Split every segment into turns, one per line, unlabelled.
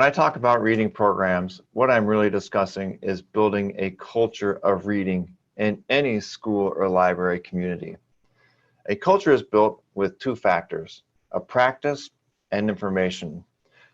When I talk about reading programs, what I'm really discussing is building a culture of reading in any school or library community. A culture is built with two factors, a practice and information.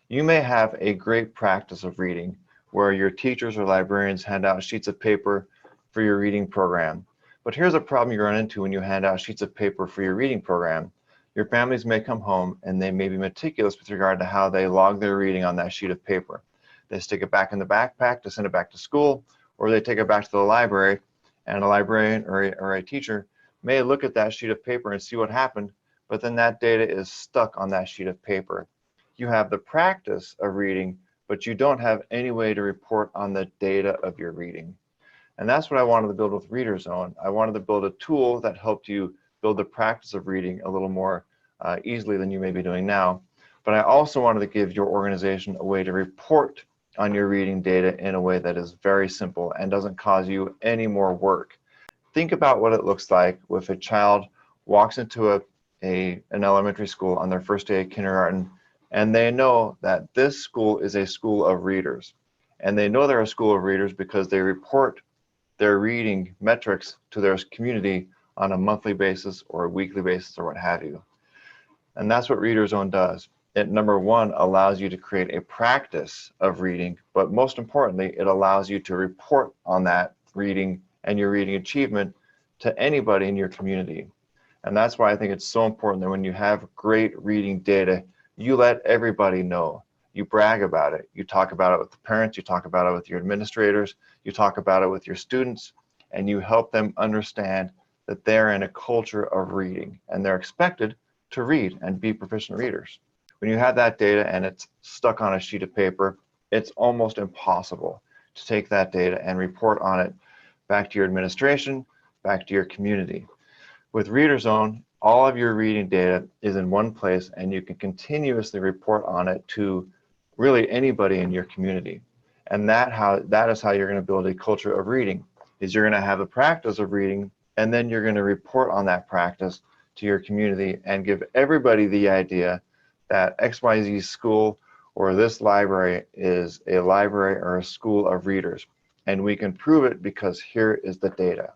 You may have a great practice of reading where your teachers or librarians hand out sheets of paper for your reading program. But here's a problem you run into when you hand out sheets of paper for your reading program. Your families may come home and they may be meticulous with regard to how they log their reading on that sheet of paper. They stick it back in the backpack to send it back to school, or they take it back to the library, and a librarian or a teacher may look at that sheet of paper and see what happened, but then that data is stuck on that sheet of paper. You have the practice of reading, but you don't have any way to report on the data of your reading. And that's what I wanted to build with ReaderZone. I wanted to build a tool that helped you build the practice of reading a little more easily than you may be doing now. But I also wanted to give your organization a way to report on your reading data in a way that is very simple and doesn't cause you any more work. Think about what it looks like if a child walks into an elementary school on their first day of kindergarten, and they know that this school is a school of readers. And they know they're a school of readers because they report their reading metrics to their community on a monthly basis or a weekly basis or what have you. And that's what ReaderZone does. It, number one, allows you to create a practice of reading, but most importantly, it allows you to report on that reading and your reading achievement to anybody in your community. And that's why I think it's so important that when you have great reading data, you let everybody know. You brag about it. You talk about it with the parents, you talk about it with your administrators, you talk about it with your students, and you help them understand that they're in a culture of reading and they're expected to read and be proficient readers. When you have that data and it's stuck on a sheet of paper, it's almost impossible to take that data and report on it back to your administration, back to your community. With ReaderZone, all of your reading data is in one place and you can continuously report on it to really anybody in your community. And that is how you're going to build a culture of reading, is you're going to have a practice of reading, and then you're going to report on that practice to your community and give everybody the idea that XYZ school or this library is a library or a school of readers. And we can prove it because here is the data.